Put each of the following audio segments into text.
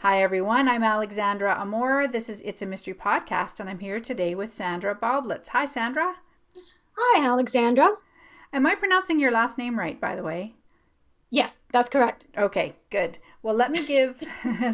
Hi everyone, I'm Alexandra Amor. This is It's a Mystery Podcast, and I'm here today with Sandra Baublitz. Hi Sandra. Hi, Alexandra. Am I pronouncing your last name right, by the way? Yes, that's correct. Okay, good. Well, let me give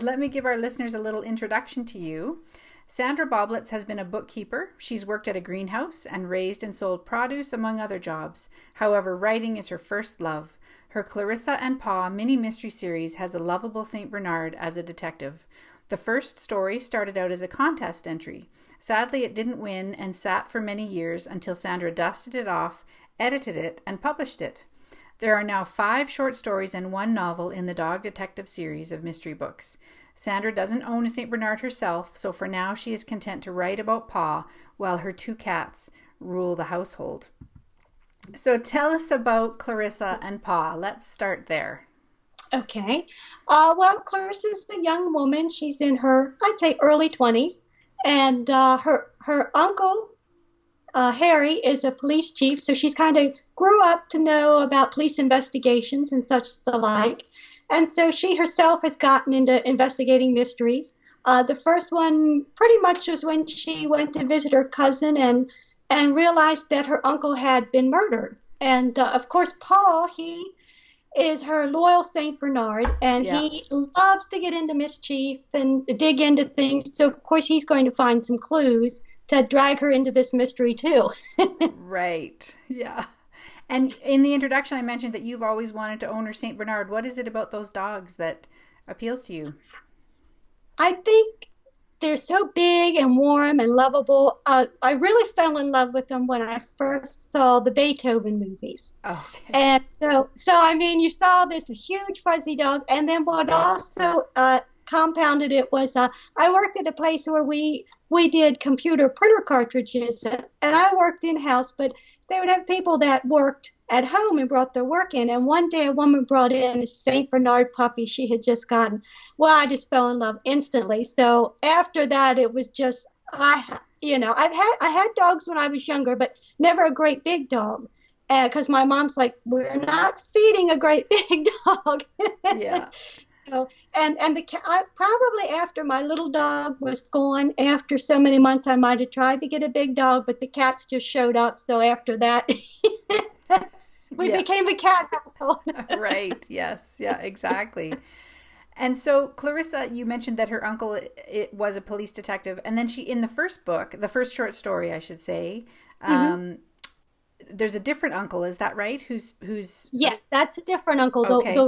let me give our listeners a little introduction to you. Sandra Baublitz has been a bookkeeper. She's worked at a greenhouse and raised and sold produce, among other jobs. However, writing is her first love. Her Clarissa and Paw mini mystery series has a lovable St. Bernard as a detective. The first story started out as a contest entry. Sadly, it didn't win and sat for many years until Sandra dusted it off, edited it, and published it. There are now 5 short stories and 1 novel in the Dog Detective series of mystery books. Sandra doesn't own a St. Bernard herself, so for now she is content to write about Paw while her 2 cats rule the household. So tell us about Clarissa and Paw. Let's start there. Okay. Well, Clarissa's a young woman. She's in her, I'd say, early 20s. And her uncle, Harry, is a police chief. So she's kind of grew up to know about police investigations and such the like. And so she herself has gotten into investigating mysteries. The first one pretty much was when she went to visit her cousin and realized that her uncle had been murdered. And of course, Paul, he is her loyal Saint Bernard, and Yeah. he loves to get into mischief and dig into things. So of course, he's going to find some clues to drag her into this mystery too. Right. Yeah. And in the introduction, I mentioned that you've always wanted to own a St. Bernard. What is it about those dogs that appeals to you? I think they're so big and warm and lovable. I really fell in love with them when I first saw the Beethoven movies. Okay. And so I mean, you saw this huge fuzzy dog, and then what also compounded it was I worked at a place where we did computer printer cartridges, and I worked in house, but they would have people that worked at home and brought their work in. And one day, a woman brought in a Saint Bernard puppy she had just gotten. Well, I just fell in love instantly. So after that, it was just I had dogs when I was younger, but never a great big dog. Because my mom's like, we're not feeding a great big dog. Yeah. So, and probably after my little dog was gone, after so many months, I might have tried to get a big dog, but the cats just showed up. So after that, we Yeah. became a cat household. Right. Yes. Yeah, exactly. And so Clarissa, you mentioned that her uncle it was a police detective, and then she in the first book, the first short story, I should say, Hmm. um, there's a different uncle. Is that right? Who's Yes, that's a different uncle. okay?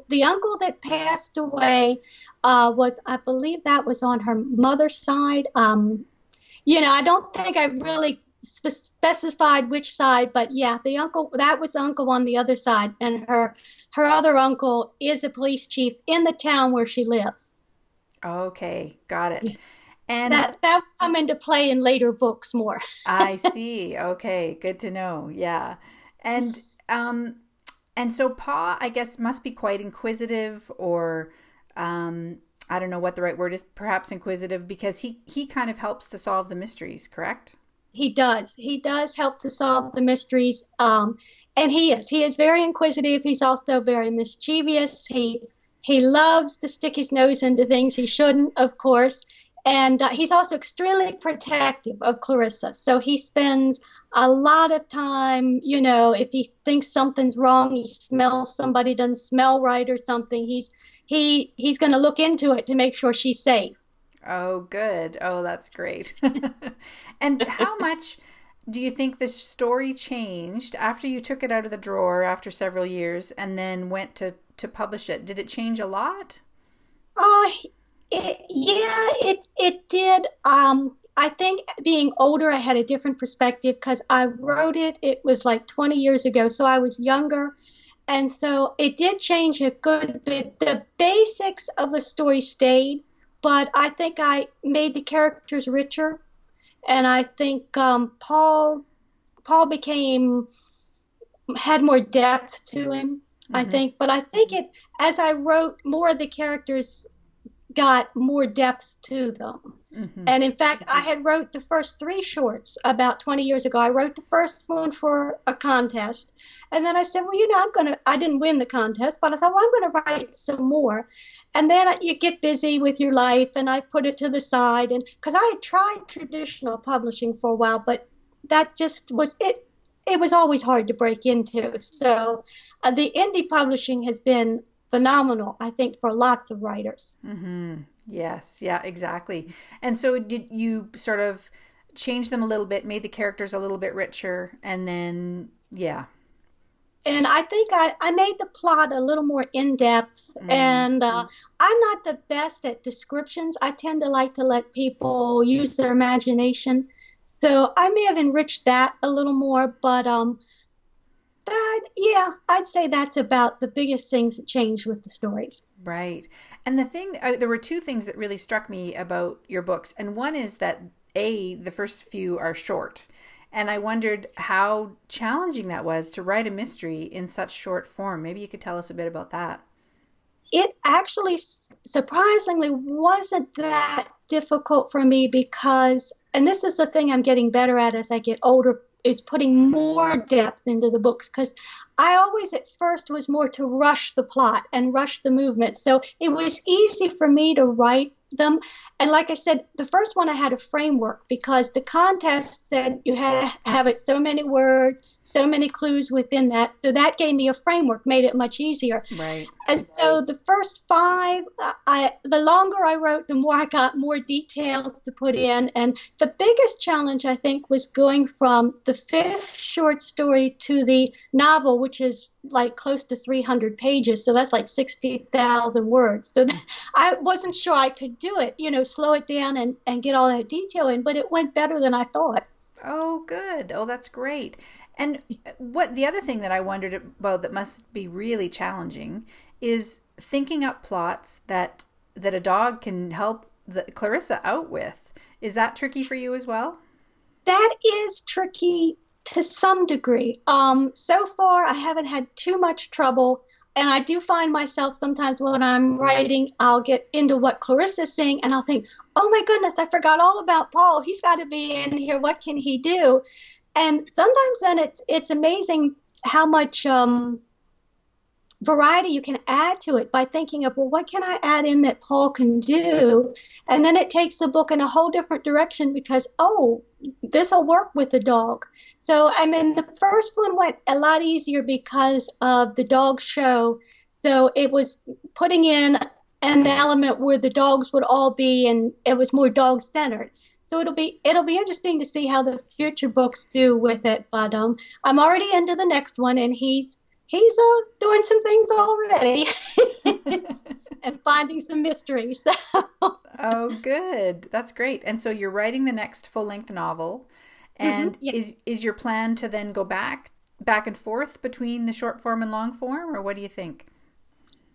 The uncle that passed away was, I believe, that was on her mother's side. I don't think I really specified which side, but yeah, the uncle that was uncle on the other side, and her other uncle is a police chief in the town where she lives. Okay, got it. Yeah. And That will come into play in later books more. I see. Okay, good to know. Yeah. And um and so Pa, I guess, must be quite inquisitive or I don't know what the right word is, perhaps inquisitive because he kind of helps to solve the mysteries, correct? He does. He does help to solve the mysteries. And he is very inquisitive. He's also very mischievous. He loves to stick his nose into things he shouldn't, of course. And he's also extremely protective of Clarissa. So he spends a lot of time, if he thinks something's wrong, he smells somebody doesn't smell right or something, he's going to look into it to make sure she's safe. Oh, good. Oh, that's great. And how much do you think the story changed after you took it out of the drawer after several years and then went to publish it? Did it change a lot? Uh, it did. I think being older, I had a different perspective because I wrote it. It was like 20 years ago, so I was younger, and so it did change a good bit. The basics of the story stayed, but I think I made the characters richer, and I think Paul became had more depth to him. I Mm-hmm. think, but I think it as I wrote more of the characters got more depth to them. Mm-hmm. And in fact, I had wrote the first 3 shorts about 20 years ago. I wrote the first one for a contest, And then I said, well, I didn't win the contest, but I thought, well, I'm going to write some more. And then you get busy with your life, and I put it to the side. And because I had tried traditional publishing for a while, but that just was it. It was always hard to break into. So the indie publishing has been phenomenal, I think, for lots of writers. Mm-hmm. Yes. Yeah, exactly. And so did you sort of change them a little bit, made the characters a little bit richer, and then, yeah. And I think I made the plot a little more in-depth. And I'm not the best at descriptions. I tend to like to let people use their imagination. So I may have enriched that a little more, but I'd say that's about the biggest things that changed with the stories. Right. And the thing, there were two things that really struck me about your books. And one is that, the first few are short. And I wondered how challenging that was to write a mystery in such short form. Maybe you could tell us a bit about that. It actually surprisingly wasn't that difficult for me because, and this is the thing I'm getting better at as I get older, is putting more depth into the books, because I always at first was more to rush the plot and rush the movement. So it was easy for me to write them. And like I said, the first one I had a framework because the contest said you had to have it so many words, so many clues within that. So that gave me a framework, made it much easier. Right. And so the first five, the longer I wrote, the more I got more details to put in. And the biggest challenge, I think, was going from the fifth short story to the novel, which is like close to 300 pages. So that's like 60,000 words. So I wasn't sure I could do it, slow it down and get all that detail in, but it went better than I thought. Oh, good. Oh, that's great. And what the other thing that I wondered about that must be really challenging is thinking up plots that a dog can help Clarissa out with. Is that tricky for you as well? That is tricky to some degree. So far, I haven't had too much trouble. And I do find myself sometimes when I'm writing, I'll get into what Clarissa's saying and I'll think, oh my goodness, I forgot all about Paul. He's got to be in here. What can he do? And sometimes then it's amazing how much variety you can add to it by thinking of, well, what can I add in that Paul can do? And then it takes the book in a whole different direction because, this will work with the dog. So, I mean, the first one went a lot easier because of the dog show. So it was putting in an element where the dogs would all be, and it was more dog-centered. So it'll be interesting to see how the future books do with it. But I'm already into the next one, and he's doing some things already and finding some mysteries. Oh, good. That's great. And so you're writing the next full-length novel. And yes. is your plan to then go back and forth between the short form and long form, or what do you think?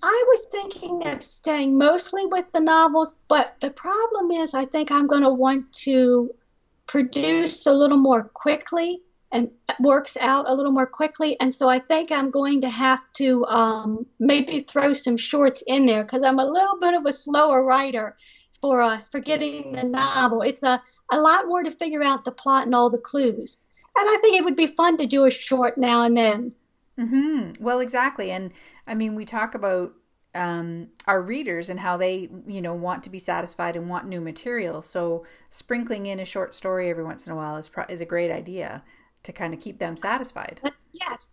I was thinking of staying mostly with the novels, but the problem is I think I'm going to want to produce a little more quickly and works out a little more quickly. And so I think I'm going to have to maybe throw some shorts in there because I'm a little bit of a slower writer for getting the novel. It's a lot more to figure out the plot and all the clues. And I think it would be fun to do a short now and then. Mm-hmm. Well, exactly. And I mean, we talk about our readers and how they, want to be satisfied and want new material. So sprinkling in a short story every once in a while is a great idea to kind of keep them satisfied.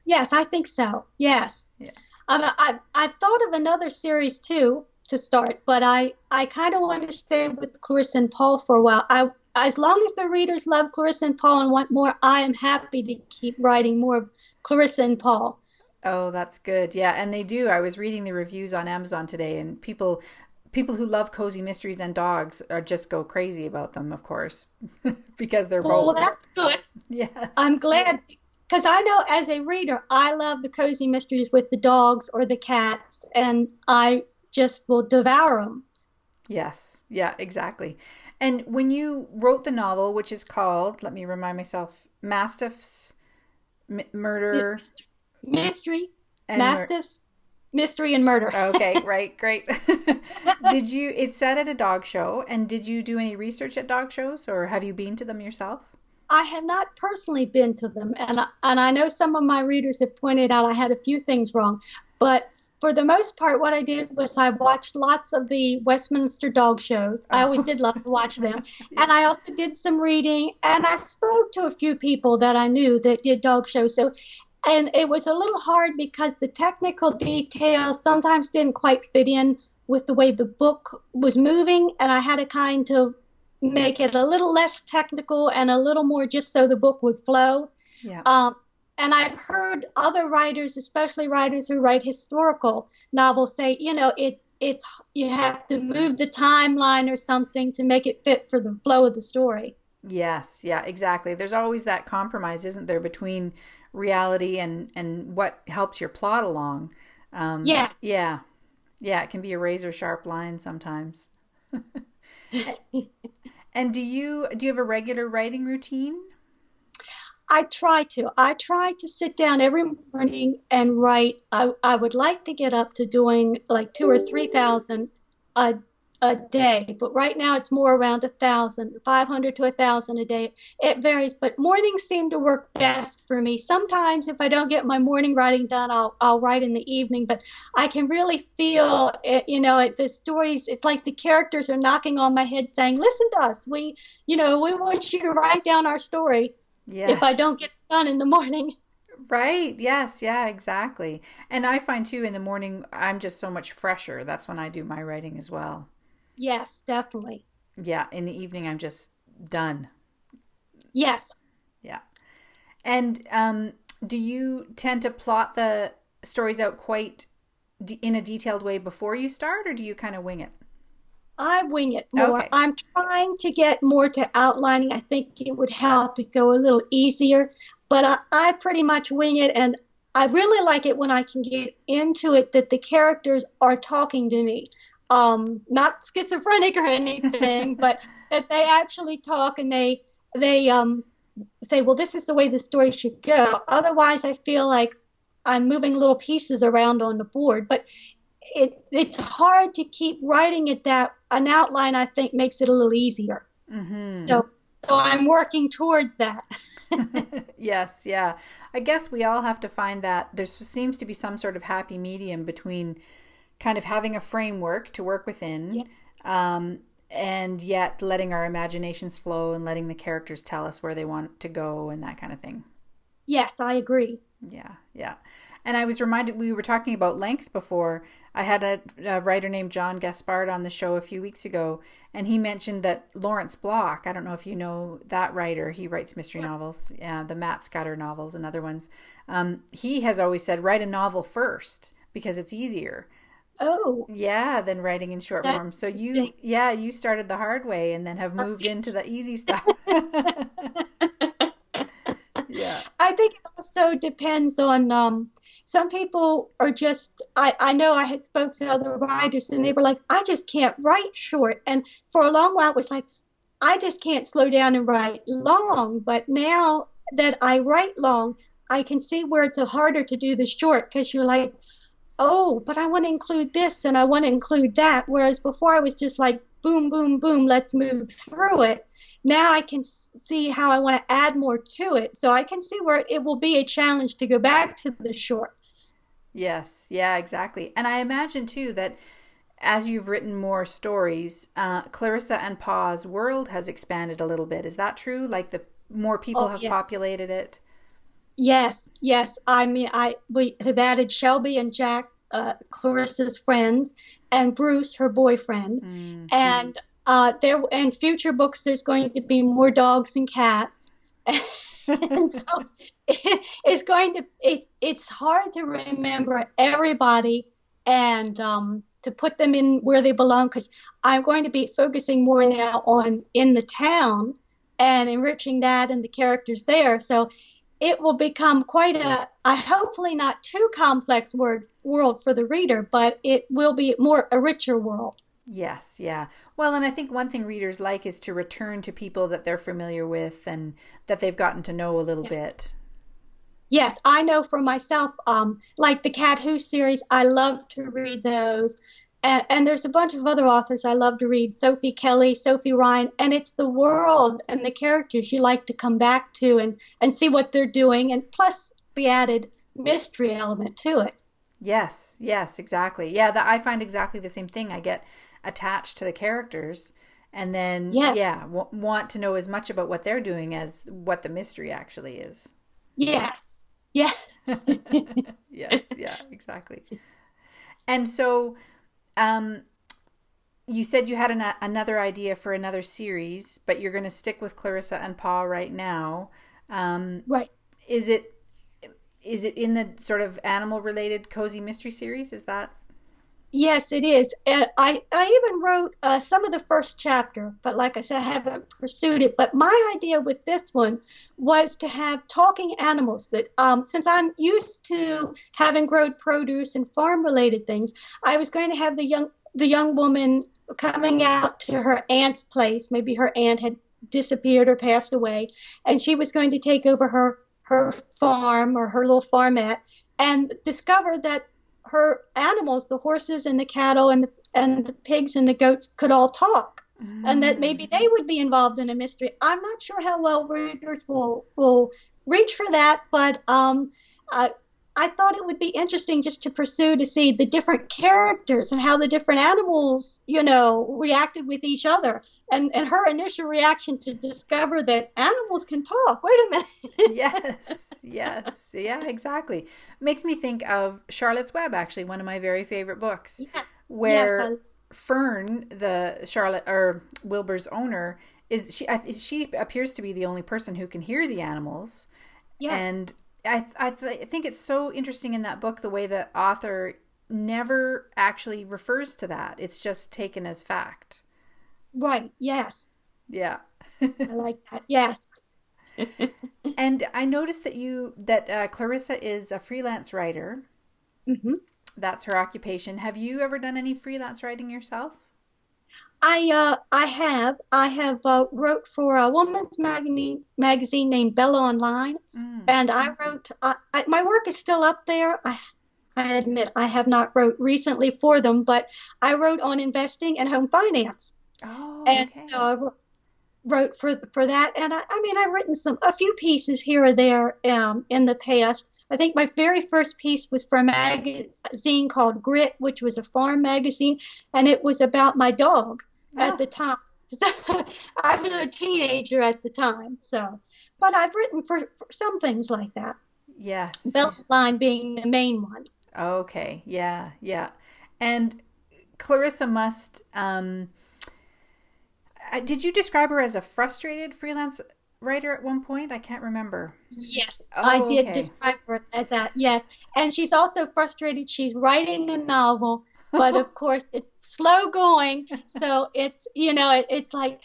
Yes, I think so. Yes. Yeah. I've thought of another series too to start, but I kind of want to stay with Clarissa and Paul for a while. As long as the readers love Clarissa and Paul and want more, I am happy to keep writing more of Clarissa and Paul. Oh, that's good. Yeah, and they do. I was reading the reviews on Amazon today, and people who love cozy mysteries and dogs are just go crazy about them, of course, because they're both. Well, that's good. Yes. I'm glad because I know as a reader, I love the cozy mysteries with the dogs or the cats, and I just will devour them. Yes. Yeah, exactly. And when you wrote the novel, which is called, let me remind myself, Mastiffs, Murder, Mystery, Mastiffs, Mystery and Murder. Okay, right, great. It's set at a dog show, and did you do any research at dog shows, or have you been to them yourself? I have not personally been to them, and I know some of my readers have pointed out I had a few things wrong, but for the most part, what I did was I watched lots of the Westminster dog shows. I always did love to watch them, and I also did some reading, and I spoke to a few people that I knew that did dog shows. So, and it was a little hard because the technical details sometimes didn't quite fit in with the way the book was moving, and I had to kind of make it a little less technical and a little more just so the book would flow. Yeah. And I've heard other writers, especially writers who write historical novels, say, it's you have to move the timeline or something to make it fit for the flow of the story. Yes, yeah, exactly. There's always that compromise, isn't there, between reality and what helps your plot along. Yeah. Yeah. Yeah, it can be a razor sharp line sometimes. And do you have a regular writing routine? I try to. I try to sit down every morning and write. I would like to get up to doing like 2,000 or 3,000 a day, but right now it's more around 1,000, 500 to 1,000 a day. It varies, but mornings seem to work best for me. Sometimes if I don't get my morning writing done, I'll write in the evening, but I can really feel it, the stories. It's like the characters are knocking on my head saying, "Listen to us. We want you to write down our story." Yes. If I don't get it done in the morning. Right. Yes. Yeah, exactly. And I find too in the morning, I'm just so much fresher. That's when I do my writing as well. Yes, definitely. Yeah. In the evening, I'm just done. Yes. Yeah. And do you tend to plot the stories out quite in a detailed way before you start, or do you kind of wing it? I wing it more. Okay. I'm trying to get more to outlining. I think it would help it go a little easier, but I pretty much wing it, and I really like it when I can get into it that the characters are talking to me. Not schizophrenic or anything, but that they actually talk and they say, well, this is the way the story should go. Otherwise, I feel like I'm moving little pieces around on the board, but it's hard to keep writing it that an outline I think makes it a little easier. Mm-hmm. So I'm working towards that. Yes, yeah. I guess we all have to find that there seems to be some sort of happy medium between kind of having a framework to work within, and yet letting our imaginations flow and letting the characters tell us where they want to go and that kind of thing. Yes, I agree. Yeah, yeah. And I was reminded, we were talking about length before. I had a writer named John Gaspard on the show a few weeks ago, and he mentioned that Lawrence Block, I don't know if you know that writer, he writes mystery novels, the Matt Scudder novels and other ones. He has always said, write a novel first because it's easier. Oh. Yeah, than writing in short form. So you started the hard way and then have moved into the easy stuff. Yeah. I think it also depends on some people are just I know I had spoke to other writers and they were like, I just can't write short. And for a long while it was like, I just can't slow down and write long. But now that I write long, I can see where it's harder to do the short because you're like, oh, but I want to include this and I want to include that. Whereas before I was just like, boom, boom, boom, let's move through it. Now I can see how I want to add more to it. So I can see where it will be a challenge to go back to the short. Yes, yeah, exactly. And I imagine too that as you've written more stories, Clarissa and Paw's world has expanded a little bit. Is that true? Like the more people have populated it? Yes, yes. I mean, we have added Shelby and Jack, Clarissa's friends, and Bruce, her boyfriend. Mm-hmm. And there in future books, there's going to be more dogs and cats. And so it's hard to remember everybody and to put them in where they belong, because I'm going to be focusing more now on in the town and enriching that and the characters there. So it will become quite a hopefully not too complex world for the reader, but it will be a richer world. Yes, yeah. Well, and I think one thing readers like is to return to people that they're familiar with and that they've gotten to know a little bit. Yes, I know for myself, like the Cat Who series, I love to read those. And there's a bunch of other authors I love to read, Sophie Kelly, Sophie Ryan, and it's the world and the characters you like to come back to and see what they're doing, and plus the added mystery element to it. Yes, yes, exactly. Yeah, that I find exactly the same thing. I get attached to the characters and then Yes, yeah, want to know as much about what they're doing as what the mystery actually is. yes, yes. Yes, yeah, exactly. And so um you said you had another idea for another series, but you're going to stick with Clarissa and Paul right now. Right. Is it in the sort of animal related cozy mystery series? Is that? Yes, it is. And I even wrote some of the first chapter, but like I said, I haven't pursued it. But my idea with this one was to have talking animals that, since I'm used to having grown produce and farm related things, I was going to have the young woman coming out to her aunt's place. Maybe her aunt had disappeared or passed away, and she was going to take over her farm or her little farmette and discover that her animals, the horses and the cattle and the pigs and the goats, could all talk, and that maybe they would be involved in a mystery. I'm not sure how well readers will reach for that, but I, I thought it would be interesting just to pursue to see the different characters and how the different animals, reacted with each other. And her initial reaction to discover that animals can talk. Wait a minute. Yes, yes, yeah, exactly. Makes me think of Charlotte's Web, actually, one of my very favorite books, Yes, yes, where Fern, the Charlotte or Wilbur's owner, is she appears to be the only person who can hear the animals, yes. and I think it's so interesting in that book the way the author never actually refers to that. It's just taken as fact. Right, yes. Yeah. I like that. Yes. And I noticed that Clarissa is a freelance writer. hmm That's her occupation. Have you ever done any freelance writing yourself? I have wrote for a woman's magazine named Bella Online, Mm. and I wrote. My work is still up there. I admit I have not wrote recently for them, but I wrote on investing and home finance, Oh, and so okay. I wrote for that. And I mean I've written a few pieces here or there in the past. I think my very first piece was for a magazine called Grit, which was a farm magazine, and it was about my dog at Ah, the time. I was a teenager at the time, so. But I've written for some things like that. yes. Belt line being the main one. Okay. Yeah, yeah. And Clarissa must did you describe her as a frustrated freelance writer at one point? I can't remember. Yes, I Oh, did okay. describe her as that. Yes, and she's also frustrated. She's writing a novel, but of course it's slow going. So it's like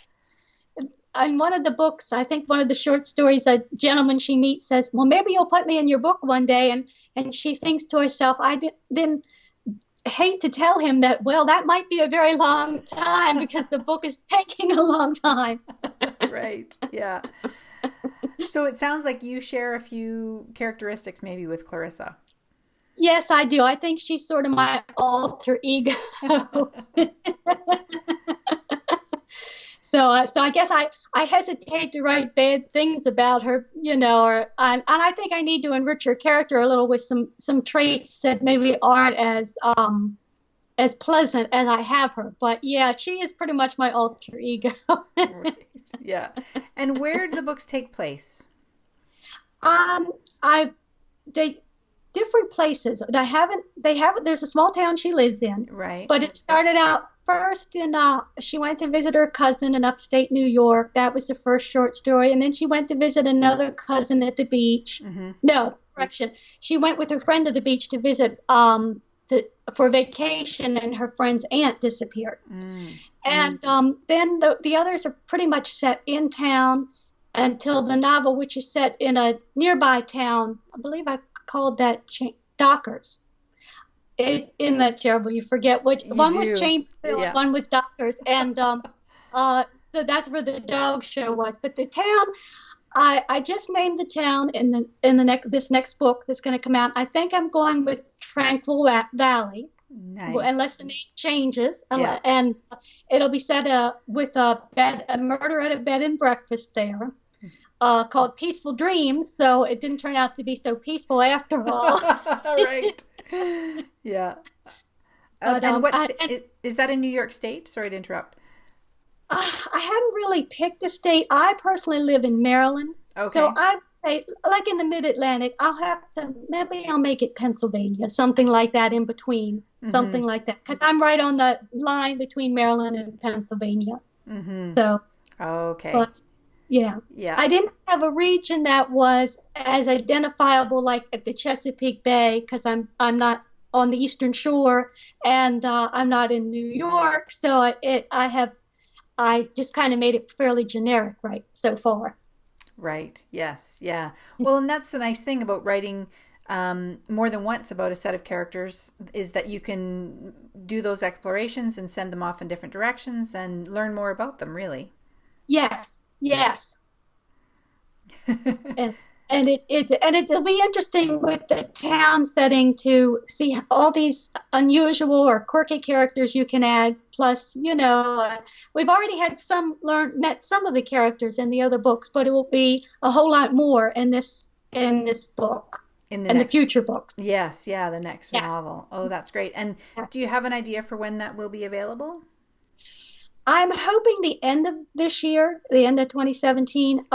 in one of the books, I think one of the short stories, a gentleman she meets says, "Well, maybe you'll put me in your book one day," and she thinks to herself, didn't hate to tell him that. Well, that might be a very long time because the book is taking a long time. Right. Yeah. So it sounds like you share a few characteristics maybe with Clarissa. Yes, I do. I think she's sort of my alter ego. So I guess I hesitate to write bad things about her, and I think I need to enrich her character a little with some traits that maybe aren't as pleasant as I have her. But yeah, she is pretty much my alter ego. Right. Yeah. And where do the books take place? Um, I they different places. They haven't. There's a small town she lives in, Right. but it started out first in she went to visit her cousin in upstate New York. That was the first short story, and then she went to visit another cousin at the beach. Mm-hmm. No, correction. She went with her friend to the beach to visit for vacation, and her friend's aunt disappeared. Mm. And then the others are pretty much set in town until the novel, which is set in a nearby town. I believe I called that Dockers. Isn't that terrible? You forget which You one was do. Chamberlain and Yeah. one was Dockers, and so that's where the dog show was. But the town, I just named the town in the next this next book that's going to come out. I think I'm going with Tranquil Valley, Nice. unless the name changes, Yeah. and it'll be set with a murder at a bed and breakfast there, called Peaceful Dreams. So it didn't turn out to be so peaceful after all. Right. Yeah. But And and is that in New York State? Sorry to interrupt. I hadn't really picked a state. I personally live in Maryland, so Okay. I would say, like in the Mid-Atlantic, maybe I'll make it Pennsylvania, something like that in between, Mm-hmm. something like that, because I'm right on the line between Maryland and Pennsylvania. Mm-hmm. So, Okay. but yeah, Yeah. I didn't have a region that was as identifiable like at the Chesapeake Bay, because I'm not on the Eastern Shore, and I'm not in New York, so I just kind of made it fairly generic right so far. Right. Yes. Yeah. Well, and that's the nice thing about writing more than once about a set of characters is that you can do those explorations and send them off in different directions and learn more about them, really. Yes, yes. And it'll be interesting with the town setting to see all these unusual or quirky characters you can add. Plus, we've already had met some of the characters in the other books, but it will be a whole lot more in this book In the and the next, future books. yes, yeah, the next Yeah. novel. Oh, that's great. And do you have an idea for when that will be available? I'm hoping the end of this year, the end of 2017.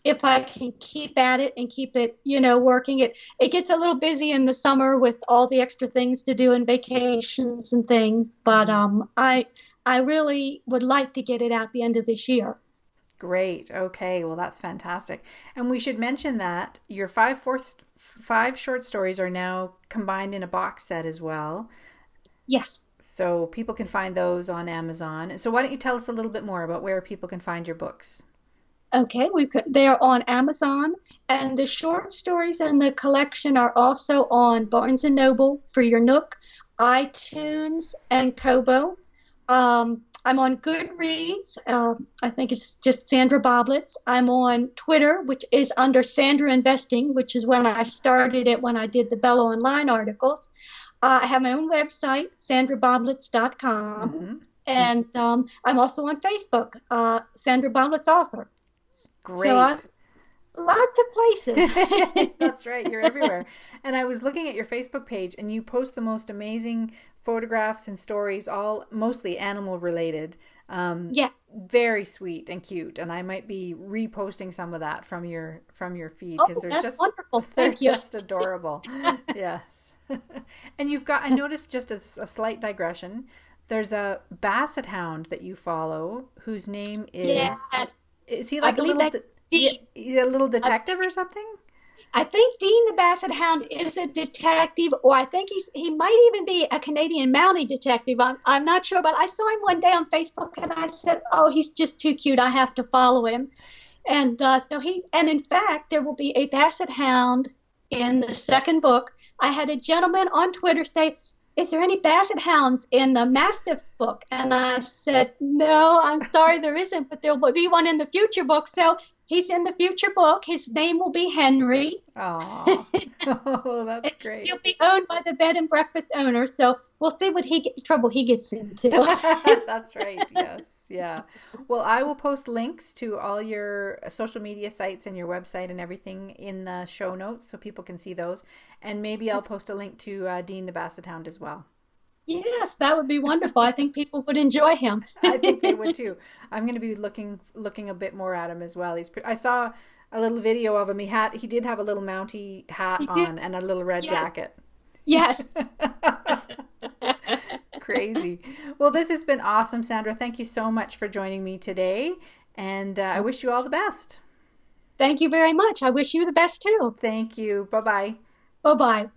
If I can keep at it and keep it, working. It gets a little busy in the summer with all the extra things to do and vacations and things, but Mhm. I really would like to get it out the end of this year. Great. Okay. Well, that's fantastic. And we should mention that your five short stories are now combined in a box set as well. Yes. So people can find those on Amazon. So why don't you tell us a little bit more about where people can find your books? Okay, they're on Amazon, and the short stories in the collection are also on Barnes and Noble for your Nook, iTunes, and Kobo. I'm on Goodreads. I think it's just Sandra Baublitz. I'm on Twitter, which is under Sandra Investing, which is when I started it when I did the Bella Online articles. I have my own website, sandrabaublitz.com, Mm-hmm. and I'm also on Facebook, Sandra Baublitz Author. So I'm Great. lots of places. That's right. You're everywhere. And I was looking at your Facebook page and you post the most amazing photographs and stories, all mostly animal related. Yeah. Very sweet and cute. And I might be reposting some of that from your feed Oh, because that's wonderful. they're Thank you. just adorable. Yes. And I noticed just as a slight digression, there's a basset hound that you follow whose name Yes. is he I like a believe little that's Dean. a little I, detective or something? I think Dean the Basset Hound is a detective, or I think he might even be a Canadian Mountie detective. I'm not sure, but I saw him one day on Facebook and I said, "Oh, he's just too cute. I have to follow him." And and in fact, there will be a Basset Hound in the second book. I had a gentleman on Twitter say, "Is there any Basset Hounds in the Mastiffs book?" And I said, "No, I'm sorry, there isn't, but there will be one in the future book." So he's in the future book. His name will be Henry. Oh, oh, that's great. He'll be owned by the bed and breakfast owner. So we'll see what trouble he gets into. That's right. Yes. Yeah. Well, I will post links to all your social media sites and your website and everything in the show notes so people can see those. And maybe I'll post a link to Dean the Basset Hound as well. Yes, that would be wonderful. I think people would enjoy him. I think they would too. I'm going to be looking a bit more at him as well. I saw a little video of him. He did have a little Mountie hat on and a little red Yes. jacket. Yes. Crazy. Well, this has been awesome, Sandra. Thank you so much for joining me today. And I wish you all the best. Thank you very much. I wish you the best too. Thank you. Bye bye. Bye bye.